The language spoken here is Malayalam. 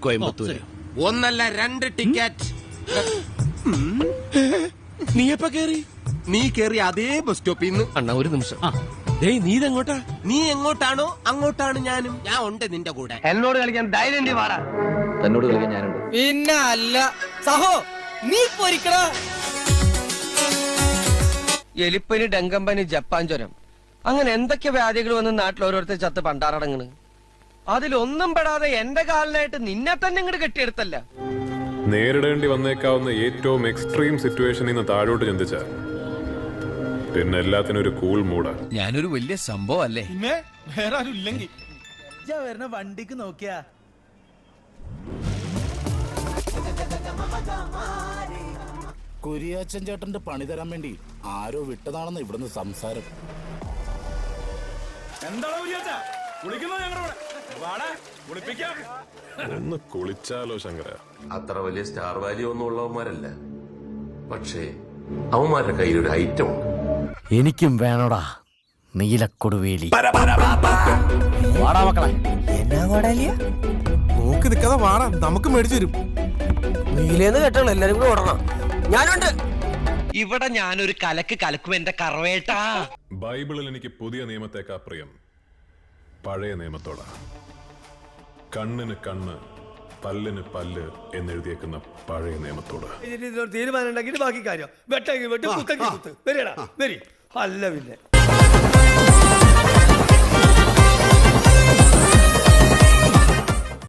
കോയമ്പത്തൂര്. ഒന്നല്ല 2 ടിക്കറ്റ്. നീ എപ്പ കേറി? നീ കേറി അതേ ബസ് സ്റ്റോപ്പിൽ നിന്ന്. അണ്ണ ഒരു നിമിഷം. നീ ഇതെങ്ങോട്ടാ? നീ എങ്ങോട്ടാണോ അങ്ങോട്ടാണ് ഞാനും. ഞാൻ ഉണ്ട് നിന്റെ കൂടെ. എന്നോട് കളിക്കാൻ ധൈര്യം വാടാ. തന്നോട് കളിക്കാൻ ഞാനുണ്ട്. പിന്നെ അല്ല സഹോ, നീ പൊരിക്കട. എലിപ്പനി, ഡെങ്കമ്പനി, ജപ്പാൻ ജ്വരം, അങ്ങനെ എന്തൊക്കെ വ്യാധികൾ വന്ന് നാട്ടിൽ ഓരോരുത്തർ ചത്ത് പണ്ടാറടങ്ങണ്. അതിലൊന്നും പെടാതെ എന്റെ കാലിനായിട്ട് നിന്നെ തന്നെ ഇങ്ങോട്ട് കെട്ടിയെടുത്തല്ല. നേരിടേണ്ടി വന്നേക്കാവുന്ന ഏറ്റവും എക്സ്ട്രീം സിറ്റുവേഷനിൽ നിന്ന് താഴോട്ട് ചിന്തിച്ച പിന്നെ എല്ലാത്തിനും ഒരു കൂൾ മൂടാ. ഞാനൊരു വലിയ സംഭവം അല്ലേ? പിന്നെ വേറെ ആരും ഇല്ലെങ്കിൽ വരുന്ന വണ്ടിക്ക് നോക്കിയാ കുരിയാച്ചൻ ചേട്ടന്റെ പണി തരാൻ വേണ്ടി ആരോ വിട്ടതാണെന്ന് ഇവിടുന്ന് സംസാരം. ഒന്ന് കുളിച്ചാലോ ശങ്കര? അത്ര വലിയ സ്റ്റാർ വാല്യൂ ഒന്നും ഉള്ളവന്മാരല്ല, പക്ഷേ അവന്മാരുടെ കയ്യിൽ ഒരു ഐറ്റം ഉണ്ട്. എനിക്കും വേണോടാ നീലക്കൊടുവേലി. നോക്കി നിൽക്കാതെ വാടാ, നമുക്ക് മേടിച്ചു തരും. നീലേന്ന് കേട്ടോ, എല്ലാരും കൂടെ ഓടണം. ഞാനുണ്ട് ഇവിടെ. ഞാനൊരു കലക്ക് കലക്കും എന്റെ കറവേട്ടാ. ബൈബിളിൽ എനിക്ക് പുതിയ നിയമത്തേക്കാ പ്രിയം പഴയ നിയമത്തോടാ. കണ്ണിന് കണ്ണ്, പല്ലിന് പല്ല് എന്നെഴുതിയേക്കുന്ന പഴയ നിയമത്തോട്. തീരുമാനം ഉണ്ടെങ്കിൽ ബാക്കി കാര്യം വെട്ടെങ്കിൽ വെട്ട്, കുത്തെങ്കിൽ കുത്ത്. വരികടാ വരി. അല്ല പിന്നെ